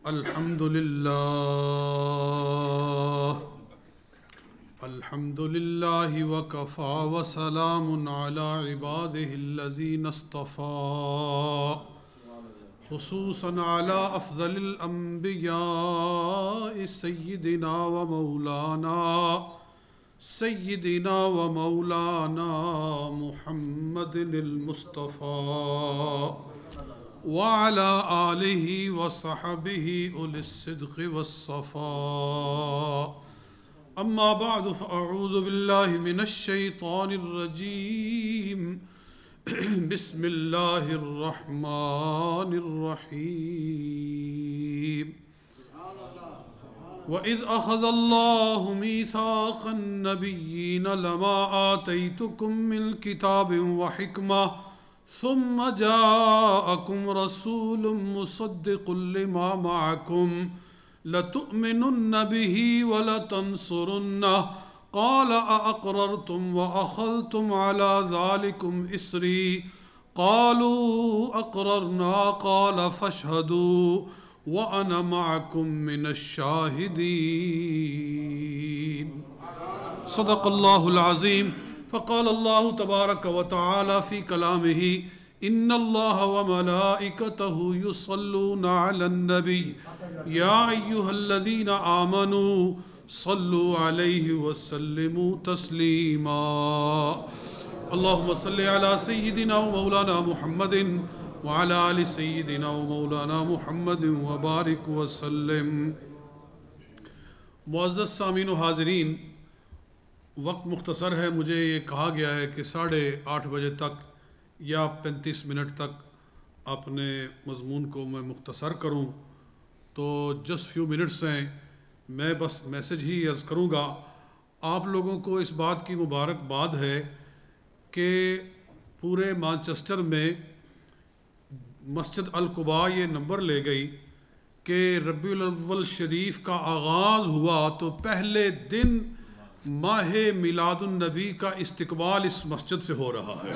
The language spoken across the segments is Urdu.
الحمد لله وكفى وسلام على عباده الذين اصطفى خصوصا على أفضل الأنبياء سيدنا ومولانا محمد المصطفى وعلى آله وصحبه أولي الصدق والصفاء. أما بعد فأعوذ بالله من الشيطان الرجيم. بسم الله الرحمن الرحيم. وإذ أخذ الله ميثاق النبيين لما آتيتكم من كتاب وحكمة ثم جاءكم رسول مصدق لما معكم لتؤمنن به ولتنصرنه قال أأقررتم وأخذتم على ذلكم إصري قالوا أقررنا قال فاشهدوا وأنا معكم من الشاهدين. صدق الله العظيم. فقال الله تبارك وتعالى في كلامه إن الله وملائكته يصلون على النبي يا أيها الذين آمنوا صلوا عليه وسلموا تسليما. اللهم صل على سيدنا ومولانا محمد وعلى آل سيدنا ومولانا محمد وبارك وسلم. معزز سامعین و حاضرین، وقت مختصر ہے. مجھے یہ کہا گیا ہے کہ 8:30 بجے تک یا 35 منٹ تک اپنے مضمون کو میں مختصر کروں، تو جسٹ فیو منٹس ہیں. میں بس میسج ہی عرض کروں گا. آپ لوگوں کو اس بات کی مبارکباد ہے کہ پورے مانچسٹر میں مسجد القباء یہ نمبر لے گئی کہ ربیع الاول شریف کا آغاز ہوا تو پہلے دن ماہ میلاد النبی کا استقبال اس مسجد سے ہو رہا ہے.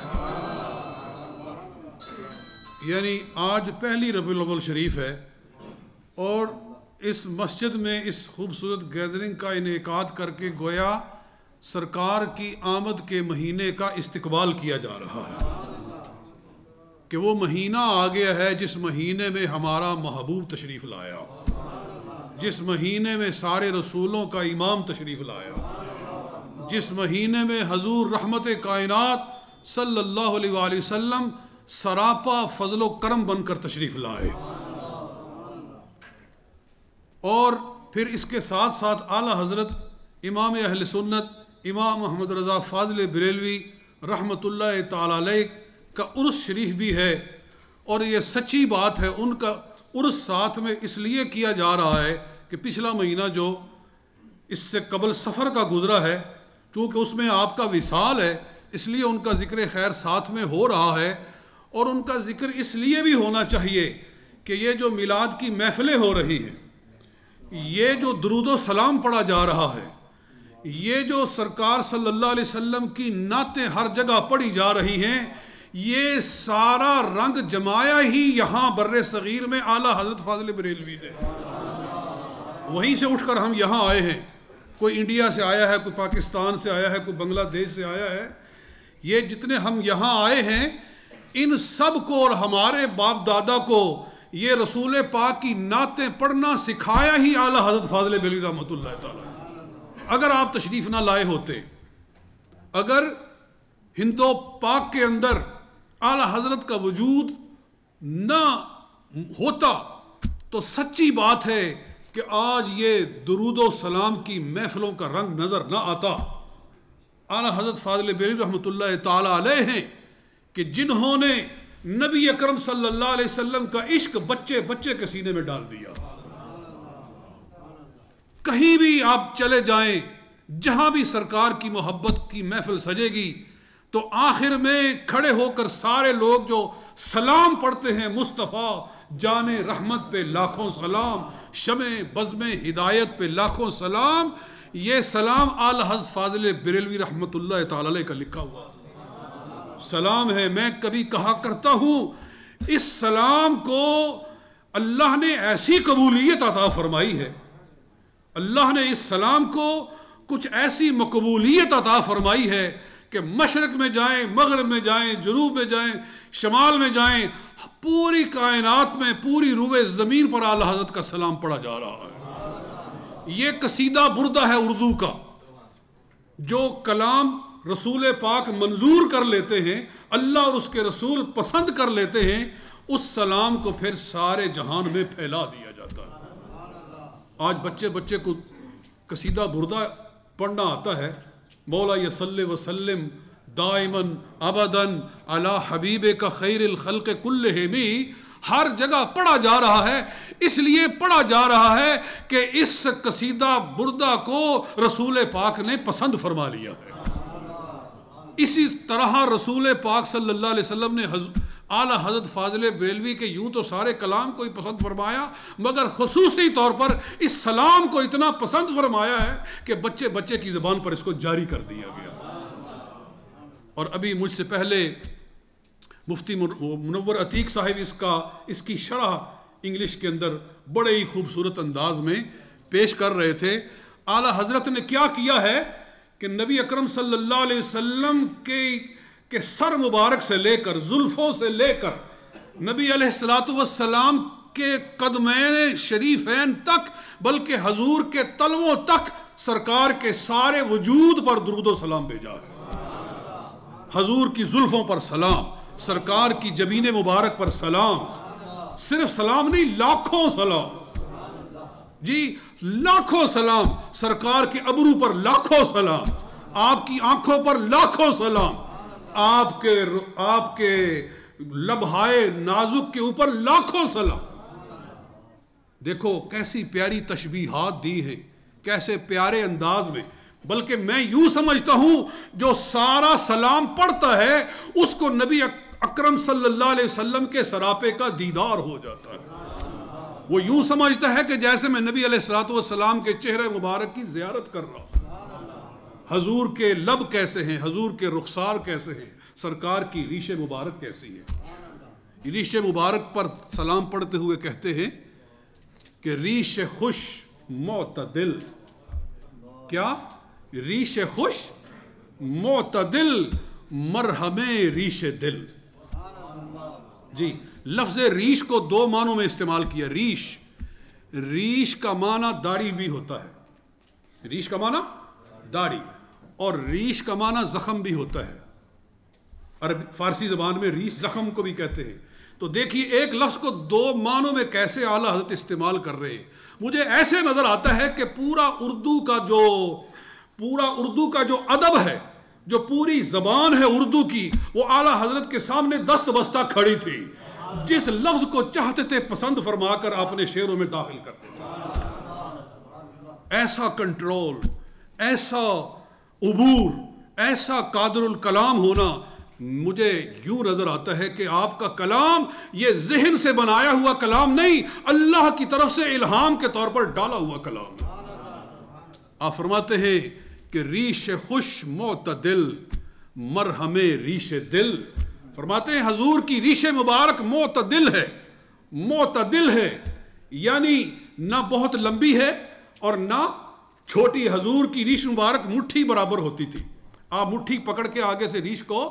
یعنی آج پہلی ربیع الاول شریف ہے اور اس مسجد میں اس خوبصورت گیدرنگ کا انعقاد کر کے گویا سرکار کی آمد کے مہینے کا استقبال کیا جا رہا ہے کہ وہ مہینہ آ گیا ہے جس مہینے میں ہمارا محبوب تشریف لایا، جس مہینے میں سارے رسولوں کا امام تشریف لایا، جس مہینے میں حضور رحمت کائنات صلی اللہ علیہ وآلہ وسلم سراپا فضل و کرم بن کر تشریف لائے. اور پھر اس کے ساتھ ساتھ اعلیٰ حضرت امام اہل سنت امام محمد رضا فاضل بریلوی رحمۃ اللہ تعالی علیہ کا عرس شریف بھی ہے. اور یہ سچی بات ہے، ان کا عرس ساتھ میں اس لیے کیا جا رہا ہے کہ پچھلا مہینہ جو اس سے قبل سفر کا گزرا ہے، چونکہ اس میں آپ کا وصال ہے، اس لیے ان کا ذکر خیر ساتھ میں ہو رہا ہے. اور ان کا ذکر اس لیے بھی ہونا چاہیے کہ یہ جو میلاد کی محفلیں ہو رہی ہیں، یہ جو درود و سلام پڑھا جا رہا ہے، یہ جو سرکار صلی اللہ علیہ وسلم کی نعتیں ہر جگہ پڑھی جا رہی ہیں، یہ سارا رنگ جمایا ہی یہاں بر صغیر میں اعلیٰ حضرت فاضل بریلوی نے. وہیں سے اٹھ کر ہم یہاں آئے ہیں. کوئی انڈیا سے آیا ہے، کوئی پاکستان سے آیا ہے، کوئی بنگلہ دیش سے آیا ہے. یہ جتنے ہم یہاں آئے ہیں ان سب کو اور ہمارے باپ دادا کو یہ رسول پاک کی نعتیں پڑھنا سکھایا ہی اعلیٰ حضرت فاضل بریلوی رحمۃ اللہ تعالی. اگر آپ تشریف نہ لائے ہوتے، اگر ہند و پاک کے اندر اعلیٰ حضرت کا وجود نہ ہوتا تو سچی بات ہے کہ آج یہ درود و سلام کی محفلوں کا رنگ نظر نہ آتا. اعلیٰ حضرت فاضل بریلوی رحمۃ اللہ تعالی علیہ ہیں کہ جنہوں نے نبی اکرم صلی اللہ علیہ وسلم کا عشق بچے بچے کے سینے میں ڈال دیا. کہیں بھی آپ چلے جائیں، جہاں بھی سرکار کی محبت کی محفل سجے گی تو آخر میں کھڑے ہو کر سارے لوگ جو سلام پڑھتے ہیں، مصطفیٰ جان رحمت پہ لاکھوں سلام، شمع بزم ہدایت پہ لاکھوں سلام، یہ سلام اعلیٰ حضرت فاضل بریلوی رحمۃ اللہ تعالی علیہ کا لکھا ہوا سلام ہے. میں کبھی کہا کرتا ہوں اس سلام کو اللہ نے ایسی قبولیت عطا فرمائی ہے، اللہ نے اس سلام کو کچھ ایسی مقبولیت عطا فرمائی ہے کہ مشرق میں جائیں، مغرب میں جائیں، جنوب میں جائیں، شمال میں جائیں، پوری کائنات میں، پوری روئے زمین پر اعلیٰ حضرت کا سلام پڑھا جا رہا ہے۔ یہ قصیدہ بردہ ہے اردو کا، جو کلام رسول پاک منظور کر لیتے ہیں، اللہ اور اس کے رسول پسند کر لیتے ہیں، اس سلام کو پھر سارے جہان میں پھیلا دیا جاتا ہے۔ آج بچے کو قصیدہ بردہ پڑھنا آتا ہے، مولا یصلی وسلم دائماً ابداً علی حبیبک خیر الخلق کلہم، ہر جگہ پڑھا جا رہا ہے۔ اس لیے پڑھا جا رہا ہے کہ اس قصیدہ بردہ کو رسول پاک نے پسند فرما لیا ہے۔ اسی طرح رسول پاک صلی اللہ علیہ وسلم نے اعلیٰ حضرت فاضل بریلوی کے یوں تو سارے کلام کو ہی پسند فرمایا، مگر خصوصی طور پر اس سلام کو اتنا پسند فرمایا ہے کہ بچے کی زبان پر اس کو جاری کر دیا گیا۔ اور ابھی مجھ سے پہلے مفتی منور عتیق صاحب اس کی شرح انگلش کے اندر بڑے ہی خوبصورت انداز میں پیش کر رہے تھے۔ اعلیٰ حضرت نے کیا کیا ہے کہ نبی اکرم صلی اللہ علیہ وسلم کے سر مبارک سے لے کر، زلفوں سے لے کر، نبی علیہ السلام کے قدمین شریفین تک، بلکہ حضور کے تلووں تک سرکار کے سارے وجود پر درود و سلام بھیجا ہے۔ حضور کی زلفوں پر سلام، سرکار کی جبین مبارک پر سلام، صرف سلام نہیں، لاکھوں سلام، جی لاکھوں سلام، سرکار کے ابرو پر لاکھوں سلام، آپ کی آنکھوں پر لاکھوں سلام، آپ کے لبہائے نازک کے اوپر لاکھوں سلام۔ دیکھو کیسی پیاری تشبیہات دی ہیں، کیسے پیارے انداز میں۔ بلکہ میں یوں سمجھتا ہوں جو سارا سلام پڑھتا ہے اس کو نبی اکرم صلی اللہ علیہ وسلم کے سراپے کا دیدار ہو جاتا ہے۔ وہ یوں سمجھتا ہے کہ جیسے میں نبی علیہ السلام کے چہرے مبارک کی زیارت کر رہا ہوں۔ حضور کے لب کیسے ہیں، حضور کے رخسار کیسے ہیں، سرکار کی ریش مبارک کیسی ہے۔ ریش مبارک پر سلام پڑھتے ہوئے کہتے ہیں کہ ریش خوش معتدل، کیا؟ ریش خوش معتدل مرہم ریش دل۔ جی لفظ ریش کو دو معنوں میں استعمال کیا۔ ریش کا معنی داڑھی بھی ہوتا ہے، ریش کا معنی داڑھی، اور ریش کا معنی زخم بھی ہوتا ہے۔ عربی فارسی زبان میں ریش زخم کو بھی کہتے ہیں۔ تو دیکھیے ایک لفظ کو دو معنوں میں کیسے اعلیٰ حضرت استعمال کر رہے ہیں۔ مجھے ایسے نظر آتا ہے کہ پورا اردو کا جو ادب ہے، جو پوری زبان ہے اردو کی، وہ اعلیٰ حضرت کے سامنے دست بستہ کھڑی تھی، جس لفظ کو چاہتے تھے پسند فرما کر اپنے شعروں میں داخل کرتے تھے۔ ایسا کنٹرول، ایسا عبور، ایسا قادر الکلام ہونا، مجھے یوں نظر آتا ہے کہ آپ کا کلام یہ ذہن سے بنایا ہوا کلام نہیں، اللہ کی طرف سے الہام کے طور پر ڈالا ہوا کلام ہے۔ آپ فرماتے ہیں کہ ریش خوش معتدل مرہم ریش دل، فرماتے ہیں حضور کی ریش مبارک معتدل ہے، یعنی نہ بہت لمبی ہے اور نہ چھوٹی۔ حضور کی ریش مبارک مٹھی برابر ہوتی تھی، آپ مٹھی پکڑ کے آگے سے ریش کو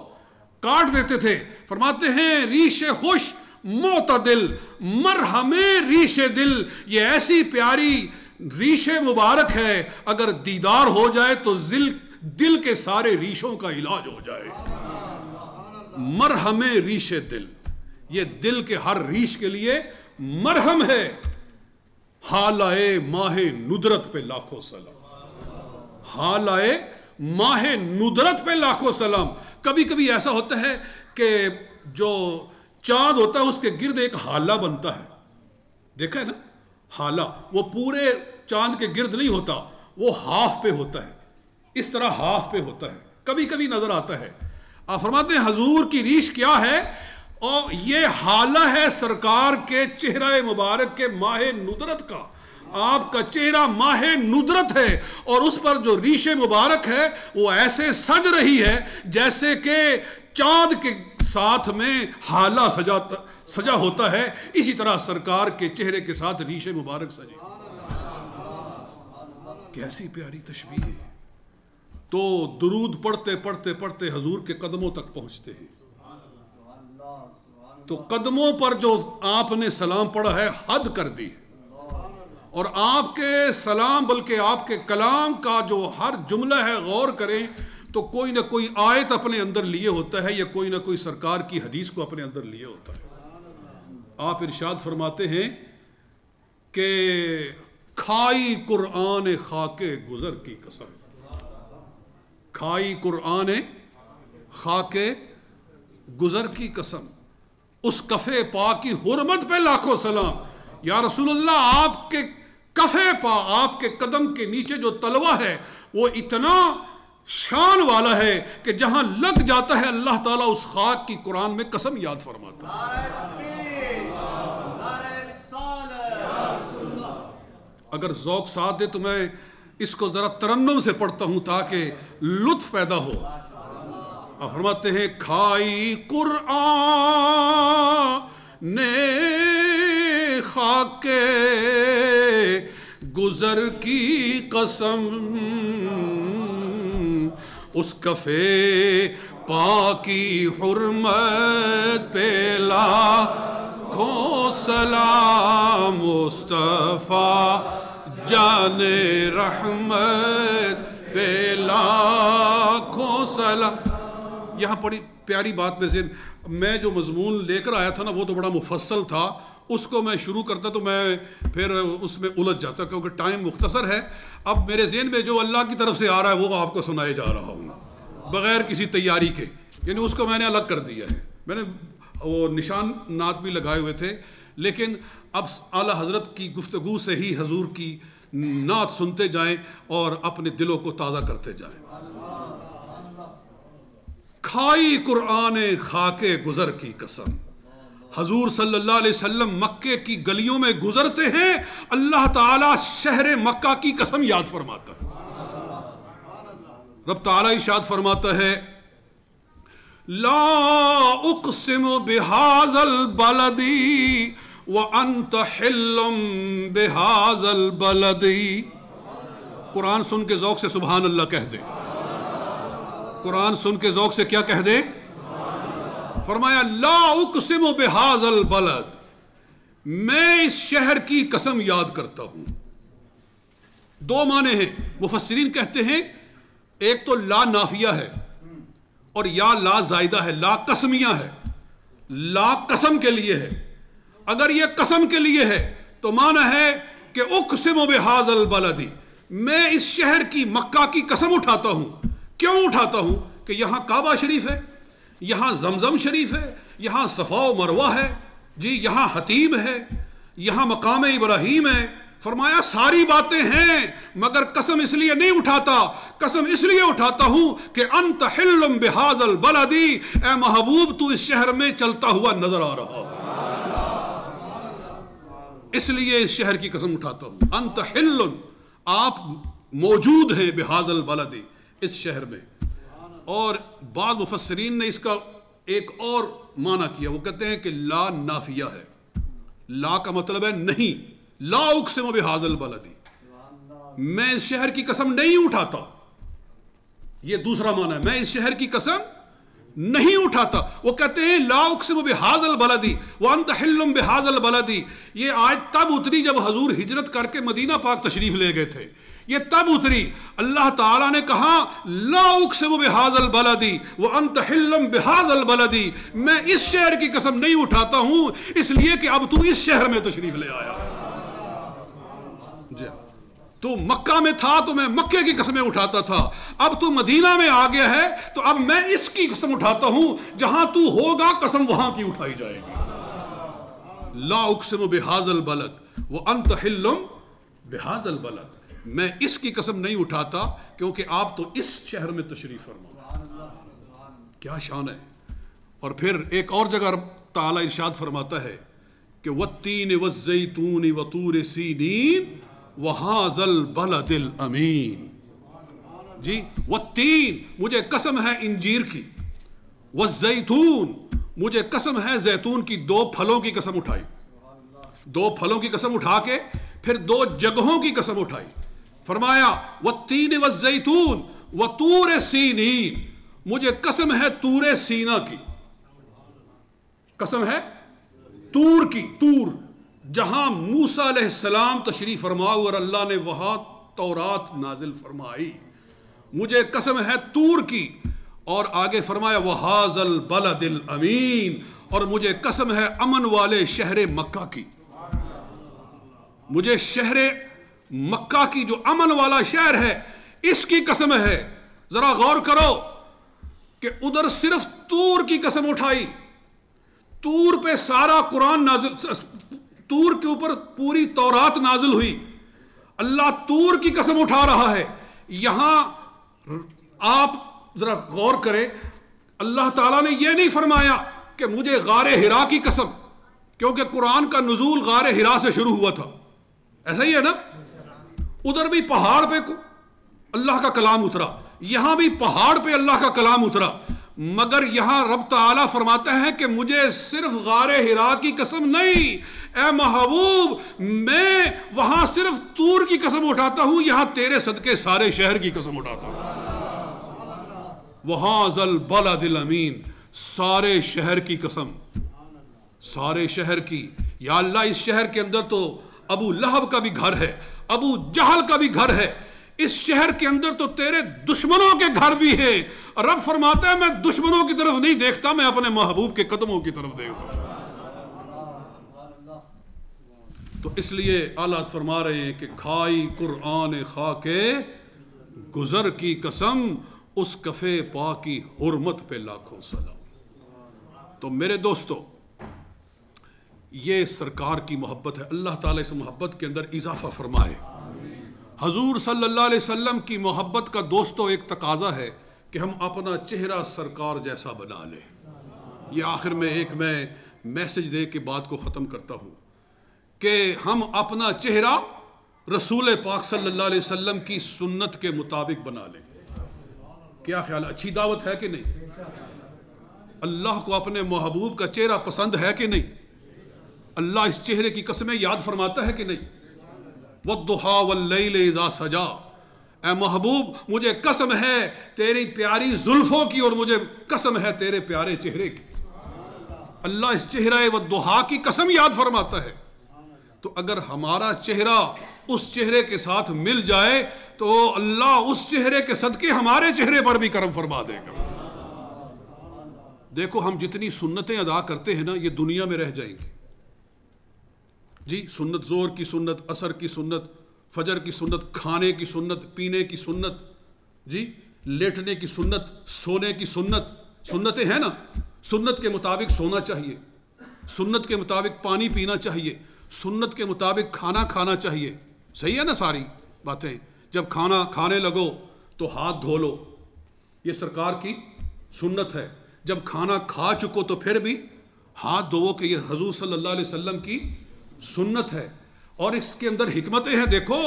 کاٹ دیتے تھے۔ فرماتے ہیں ریش خوش معتدل مرہم ریش دل، یہ ایسی پیاری ریش مبارک ہے، اگر دیدار ہو جائے تو دل کے سارے ریشوں کا علاج ہو جائے۔ مرہم ریش دل، یہ دل کے ہر ریش کے لیے مرہم ہے۔ حالائے ماہ ندرت پہ لاکھوں سلام، حالائے ماہ ندرت پہ لاکھوں سلام۔ کبھی کبھی ایسا ہوتا ہے کہ جو چاند ہوتا ہے اس کے گرد ایک حالہ بنتا ہے، دیکھا ہے نا حالہ، وہ پورے چاند کے گرد نہیں ہوتا، وہ ہاف پہ ہوتا ہے، اس طرح ہاف پہ ہوتا ہے، کبھی کبھی نظر آتا ہے۔ آپ فرماتے ہیں حضور کی ریش کیا ہے؟ اور یہ حالہ ہے سرکار کے چہرہ مبارک کے ماہ ندرت کا۔ آپ کا چہرہ ماہ ندرت ہے اور اس پر جو ریش مبارک ہے وہ ایسے سج رہی ہے جیسے کہ چاند کے ساتھ میں حالہ سجا ہوتا ہے، اسی طرح سرکار کے چہرے کے ساتھ ریش مبارک سجے۔ کیسی پیاری تشبیہ ہے۔ تو درود پڑھتے پڑھتے پڑھتے حضور کے قدموں تک پہنچتے ہیں، تو قدموں پر جو آپ نے سلام پڑھا ہے حد کر دی ہے، اور آپ کے سلام بلکہ آپ کے کلام کا جو ہر جملہ ہے غور کریں تو کوئی نہ کوئی آیت اپنے اندر لیے ہوتا ہے، یا کوئی نہ کوئی سرکار کی حدیث کو اپنے اندر لیے ہوتا ہے۔ آپ ارشاد فرماتے ہیں کہ کھائی قرآن خاک گزر کی قسم، کھائی قرآن خاک گزر کی قسم، اس کفے پا کی حرمت پہ لاکھوں سلام۔ یا رسول اللہ، آپ کے کفے پا، آپ کے قدم کے نیچے جو تلوہ ہے وہ اتنا شان والا ہے کہ جہاں لگ جاتا ہے اللہ تعالیٰ اس خاک کی قرآن میں قسم یاد فرماتا ہے۔ اگر ذوق ساتھ دے تو میں اس کو ذرا ترنم سے پڑھتا ہوں تاکہ لطف پیدا ہو۔ آپ فرماتے ہیں کھائی قرآن نے خاک گزر کی قسم، اس کفے پا کی حرمت پہ لاکھوں سلام، مصطفیٰ جان رحمت پہ لاکھوں سلام۔ یہاں بڑی پیاری بات میں جو مضمون لے کر آیا تھا نا وہ تو بڑا مفصل تھا، اس کو میں شروع کرتا تو میں پھر اس میں الجھ جاتا کیونکہ ٹائم مختصر ہے۔ اب میرے ذہن میں جو اللہ کی طرف سے آ رہا ہے وہ آپ کو سنائے جا رہا ہوں بغیر کسی تیاری کے، یعنی اس کو میں نے الگ کر دیا ہے۔ میں نے وہ نشانات بھی لگائے ہوئے تھے، لیکن اب اعلیٰ حضرت کی گفتگو سے ہی حضور کی نعت سنتے جائیں اور اپنے دلوں کو تازہ کرتے جائیں۔ کھائی قرآن خاک گزر کی قسم، حضور صلی اللہ علیہ وسلم مکے کی گلیوں میں گزرتے ہیں، اللہ تعالیٰ شہر مکہ کی قسم یاد فرماتا ہے۔ رب تعالیٰ ارشاد فرماتا ہے لا اقسم بهذا البلد وانت حل بهذا البلد۔ قرآن سن کے ذوق سے سبحان اللہ کہہ دے، قرآن سن کے ذوق سے کیا کہہ دے؟ فرمایا لا اقسم بهذا البلد، میں اس شہر کی قسم یاد کرتا ہوں۔ دو معنی ہیں، مفسرین کہتے ہیں ایک تو لا نافیہ ہے اور یا لا زائدہ ہے، لا قسمیہ ہے، لا قسم کے لیے ہے۔ اگر یہ قسم کے لیے ہے تو معنی ہے کہ اقسم بهذا البلد، میں اس شہر کی مکہ کی قسم اٹھاتا ہوں۔ کیوں اٹھاتا ہوں؟ کہ یہاں کعبہ شریف ہے، یہاں زمزم شریف ہے، یہاں صفا و مروہ ہے، جی یہاں حتیم ہے، یہاں مقام ابراہیم ہے۔ فرمایا ساری باتیں ہیں مگر قسم اس لیے نہیں اٹھاتا، قسم اس لیے اٹھاتا ہوں کہ انت حل بهذا البلد، اے محبوب تو اس شہر میں چلتا ہوا نظر آ رہا ہے، اس لیے اس شہر کی قسم اٹھاتا ہوں۔ انت حل، آپ موجود ہیں بهذا البلد، اس شہر میں۔ اور بعض مفسرین نے اس کا ایک اور معنی کیا، وہ کہتے ہیں کہ لا نافیہ ہے، لا کا مطلب ہے نہیں، لا اقسم بهذا البلد، میں اس شہر کی قسم نہیں اٹھاتا۔ یہ دوسرا معنی ہے، میں اس شہر کی قسم نہیں اٹھاتا۔ وہ کہتے ہیں لا اقسم بهذا البلد وانت حل بهذا البلد، یہ آیت تب اتری جب حضور ہجرت کر کے مدینہ پاک تشریف لے گئے تھے، یہ تب اتری۔ اللہ تعالیٰ نے کہا لا اقسم بهذا البلد وانت حل بهذا البلد، میں اس شہر کی قسم نہیں اٹھاتا ہوں اس لیے کہ اب تو اس شہر میں تشریف لے آیا۔ تو مکہ میں تھا تو میں مکے کی قسمیں اٹھاتا تھا، اب تو مدینہ میں آ گیا ہے تو اب میں اس کی قسم اٹھاتا ہوں، جہاں تو ہوگا قسم وہاں کی اٹھائی جائے گی۔ لا اقسم بهذا البلد وانت حل بهذا البلد، میں اس کی قسم نہیں اٹھاتا کیونکہ آپ تو اس شہر میں تشریف فرما۔ کیا شان ہے۔ اور پھر ایک اور جگہ تعالیٰ ارشاد فرماتا ہے کہ والتین والزیتون وطور سینین وہذا البلد الامین۔ جی والتین، مجھے قسم ہے انجیر کی، والزیتون مجھے قسم ہے زیتون کی 2 پھلوں کی قسم اٹھائی، 2 پھلوں کی قسم اٹھا کے پھر 2 جگہوں کی قسم اٹھائی، فرمایا والتین والزیتون وطور سینین، مجھے قسم ہے طور سینا کی، قسم ہے طور کی، طور جہاں موسیٰ علیہ السلام تشریف فرما اور اللہ نے وہاں تورات نازل فرمائی، مجھے قسم ہے طور کی، اور آگے فرمایا وَهَذَا الْبَلَدِ الْأَمِينَ، اور مجھے قسم ہے امن والے شہر مکہ کی، مجھے شہر مکہ کی جو امن والا شہر ہے اس کی قسم ہے۔ ذرا غور کرو کہ ادھر صرف طور کی قسم اٹھائی، طور پہ سارا قرآن نازل، طور کے اوپر پوری تورات نازل ہوئی، اللہ طور کی قسم اٹھا رہا ہے۔ یہاں آپ ذرا غور کریں، اللہ تعالیٰ نے یہ نہیں فرمایا کہ مجھے غار حرا کی قسم، کیونکہ قرآن کا نزول غار حرا سے شروع ہوا تھا، ایسا ہی ہے نا؟ ادھر بھی پہاڑ پہ اللہ کا کلام اترا، یہاں بھی پہاڑ پہ اللہ کا کلام اترا، مگر یہاں رب تعالیٰ فرماتا ہے کہ مجھے صرف غار حرا کی قسم نہیں، اے محبوب میں وہاں صرف طور کی قسم اٹھاتا ہوں، یہاں تیرے صدقے سارے شہر کی قسم اٹھاتا ہوں۔ وَهَذَا الْبَلَدِ الْأَمِينَ، سارے شہر کی قسم، سارے شہر کی۔ یا اللہ اس شہر کے اندر تو ابو لہب کا بھی گھر ہے، ابو جہل کا بھی گھر ہے، اس شہر کے اندر تو تیرے دشمنوں کے گھر بھی ہے۔ رب فرماتا ہے میں دشمنوں کی طرف نہیں دیکھتا، میں اپنے محبوب کے قدموں کی طرف دیکھتا ہوں۔ تو اس لیے اعلیٰ فرما رہے ہیں کہ کھائی قرآن خاک گزر کی قسم، اس کفے پا کی حرمت پہ لاکھوں سلام۔ تو میرے دوستو، یہ سرکار کی محبت ہے، اللہ تعالیٰ اس محبت کے اندر اضافہ فرمائے۔ حضور صلی اللہ علیہ وسلم کی محبت کا دوستو ایک تقاضا ہے کہ ہم اپنا چہرہ سرکار جیسا بنا لیں۔ یہ آخر میں ایک میں میسج دے کے بات کو ختم کرتا ہوں کہ ہم اپنا چہرہ رسول پاک صلی اللہ علیہ وسلم کی سنت کے مطابق بنا لیں۔ کیا خیال ہے؟ اچھی دعوت ہے کہ نہیں؟ اللہ کو اپنے محبوب کا چہرہ پسند ہے کہ نہیں؟ اللہ اس چہرے کی قسمیں یاد فرماتا ہے کہ نہیں؟ وَالضُّحَىٰ وَاللَّيْلِ إِذَا سَجَىٰ، اے محبوب مجھے قسم ہے تیری پیاری زلفوں کی، اور مجھے قسم ہے تیرے پیارے چہرے کی۔ اللہ اس چہرہ وَالضُّحَىٰ کی قسم یاد فرماتا ہے۔ تو اگر ہمارا چہرہ اس چہرے کے ساتھ مل جائے تو اللہ اس چہرے کے صدقے ہمارے چہرے پر بھی کرم فرما دے گا۔ دیکھو ہم جتنی سنتیں ادا کرتے ہیں نا، یہ دنیا میں رہ جائیں گی جی۔ سنت زور کی سنت، عصر کی سنت، فجر کی سنت، کھانے کی سنت، پینے کی سنت جی، لیٹنے کی سنت، سونے کی سنت، سنتیں ہیں نا۔ سنت کے مطابق سونا چاہیے، سنت کے مطابق پانی پینا چاہیے، سنت کے مطابق کھانا کھانا چاہیے، صحیح ہے نا ساری باتیں۔ جب کھانا کھانے لگو تو ہاتھ دھو لو، یہ سرکار کی سنت ہے۔ جب کھانا کھا چکو تو پھر بھی ہاتھ دھو، کہ یہ حضور صلی اللہ علیہ وسلم کی سنت ہے۔ اور اس کے اندر حکمتیں ہیں، دیکھو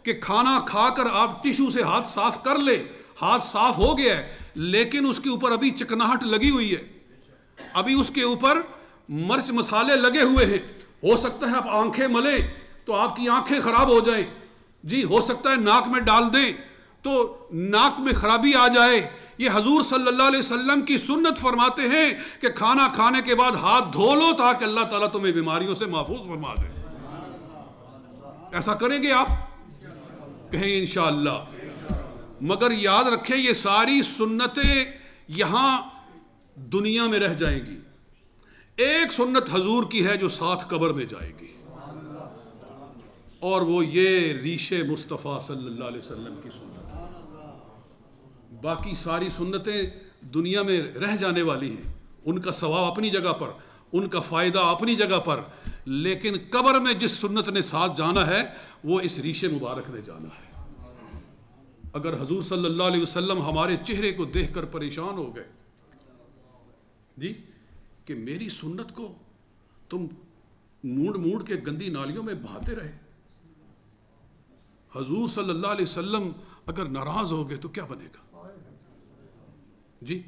کہ کھانا کھا کر آپ ٹیشو سے ہاتھ صاف کر لے، ہاتھ صاف ہو گیا ہے، لیکن اس کے اوپر ابھی چکناہٹ لگی ہوئی ہے، ابھی اس کے اوپر مرچ مسالے لگے ہوئے ہیں۔ ہو سکتا ہے آپ آنکھیں ملیں تو آپ کی آنکھیں خراب ہو جائیں جی، ہو سکتا ہے ناک میں ڈال دیں تو ناک میں خرابی آ جائے۔ یہ حضور صلی اللہ علیہ وسلم کی سنت فرماتے ہیں کہ کھانا کھانے کے بعد ہاتھ دھو لو تاکہ اللہ تعالیٰ تمہیں بیماریوں سے محفوظ فرما دے۔ ایسا کریں گے آپ؟ کہیں انشاءاللہ۔ مگر یاد رکھیں یہ ساری سنتیں یہاں دنیا میں رہ جائیں گی، ایک سنت حضور کی ہے جو ساتھ قبر میں جائے گی، اور وہ یہ ریش مصطفیٰ صلی اللہ علیہ وسلم کی سنت۔ باقی ساری سنتیں دنیا میں رہ جانے والی ہیں، ان کا ثواب اپنی جگہ پر، ان کا فائدہ اپنی جگہ پر، لیکن قبر میں جس سنت نے ساتھ جانا ہے وہ اس ریش مبارک نے جانا ہے۔ اگر حضور صلی اللہ علیہ وسلم ہمارے چہرے کو دیکھ کر پریشان ہو گئے جی کہ میری سنت کو تم موڑ کے گندی نالیوں میں بہاتے رہے، حضور صلی اللہ علیہ وسلم اگر ناراض ہو گئے تو کیا بنے گا جی؟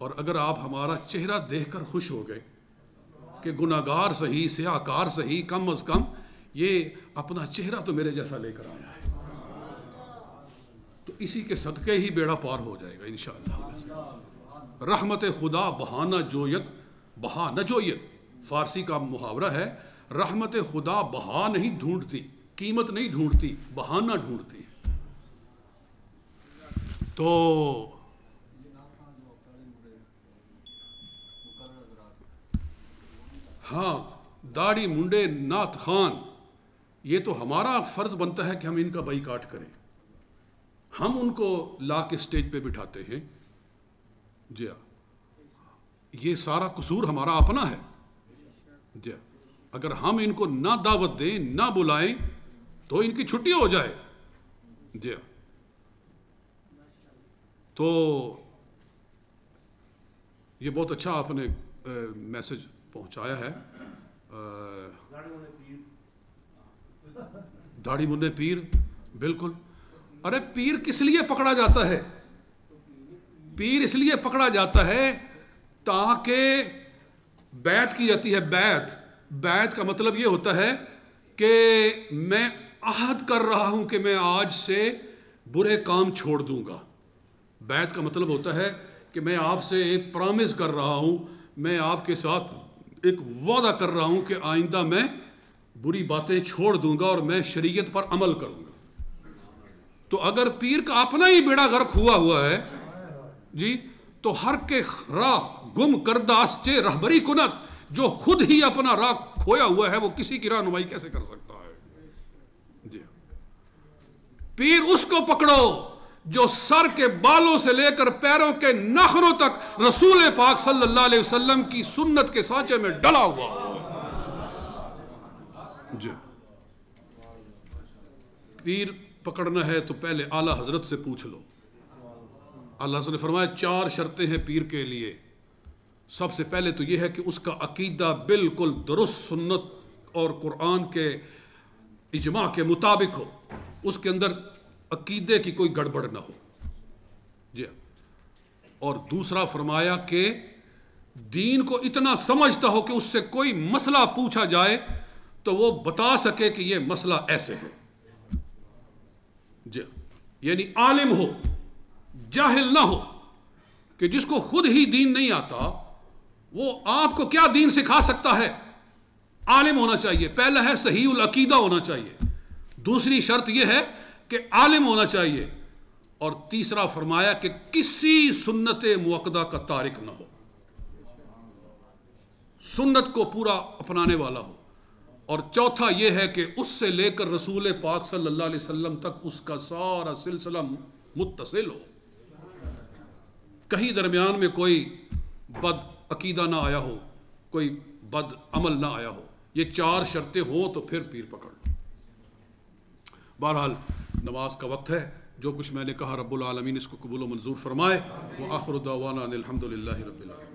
اور اگر آپ ہمارا چہرہ دیکھ کر خوش ہو گئے کہ گناہگار صحیح، سیاہ کار صحیح، کم از کم یہ اپنا چہرہ تو میرے جیسا لے کر آیا ہے، تو اسی کے صدقے ہی بیڑا پار ہو جائے گا انشاءاللہ۔ رحمت خدا بہا نہ جویت، فارسی کا محاورہ ہے، رحمت خدا بہا نہیں ڈھونڈتی، قیمت نہیں ڈھونڈتی، بہانہ ڈھونڈتی ہے۔ تو ہاں، داڑھی منڈے نعت خان، یہ تو ہمارا فرض بنتا ہے کہ ہم ان کا بائیکاٹ کریں، ہم ان کو لا کے سٹیج پہ بٹھاتے ہیں، جی ہاں، یہ سارا قصور ہمارا اپنا ہے، جی ہاں، اگر ہم ان کو نہ دعوت دیں، نہ بلائیں تو ان کی چھٹی ہو جائے، جی ہاں۔ تو یہ بہت اچھا آپ نے میسج پہنچایا ہے، داڑھی منڈے پیر، بالکل۔ ارے پیر کس لیے پکڑا جاتا ہے؟ پیر اس لیے پکڑا جاتا ہے تاکہ بیعت کی جاتی ہے، بیعت کا مطلب یہ ہوتا ہے کہ میں عہد کر رہا ہوں کہ میں آج سے برے کام چھوڑ دوں گا۔ بیعت کا مطلب ہوتا ہے کہ میں آپ سے ایک پرامس کر رہا ہوں، میں آپ کے ساتھ ایک وعدہ کر رہا ہوں کہ آئندہ میں بری باتیں چھوڑ دوں گا اور میں شریعت پر عمل کروں گا۔ تو اگر پیر کا اپنا ہی بیڑا غرق ہوا ہے جی، تو ہر کے راہ گم کردہ اسچے رہبری کنت، جو خود ہی اپنا راہ کھویا ہوا ہے وہ کسی کی رہنمائی کیسے کر سکتا ہے؟ جی، پیر اس کو پکڑو جو سر کے بالوں سے لے کر پیروں کے ناخنوں تک رسول پاک صلی اللہ علیہ وسلم کی سنت کے سانچے میں ڈلا ہوا جی۔ پیر پکڑنا ہے تو پہلے اعلیٰ حضرت سے پوچھ لو۔ اللہ حضرت نے فرمایا 4 شرطیں ہیں پیر کے لیے۔ سب سے پہلے تو یہ ہے کہ اس کا عقیدہ بالکل درست سنت اور قرآن کے اجماع کے مطابق ہو، اس کے اندر عقیدے کی کوئی گڑبڑ نہ ہو، جی۔ اور دوسرا فرمایا کہ دین کو اتنا سمجھتا ہو کہ اس سے کوئی مسئلہ پوچھا جائے تو وہ بتا سکے کہ یہ مسئلہ ایسے ہے، جی۔ یعنی عالم ہو، جاہل نہ ہو، کہ جس کو خود ہی دین نہیں آتا وہ آپ کو کیا دین سکھا سکتا ہے؟ عالم ہونا چاہیے۔ پہلا ہے صحیح العقیدہ ہونا چاہیے، دوسری شرط یہ ہے کہ عالم ہونا چاہیے، اور تیسرا فرمایا کہ کسی سنت مؤکدہ کا تارک نہ ہو، سنت کو پورا اپنانے والا ہو، اور چوتھا یہ ہے کہ اس سے لے کر رسول پاک صلی اللہ علیہ وسلم تک اس کا سارا سلسلہ متصل ہو، کہیں درمیان میں کوئی بد عقیدہ نہ آیا ہو، کوئی بد عمل نہ آیا ہو۔ یہ 4 شرطیں ہوں تو پھر پیر پکڑ لو۔ بہرحال نماز کا وقت ہے، جو کچھ میں نے کہا رب العالمین اس کو قبول و منظور فرمائے۔ وآخر دعوانا ان الحمد للہ رب العالمین۔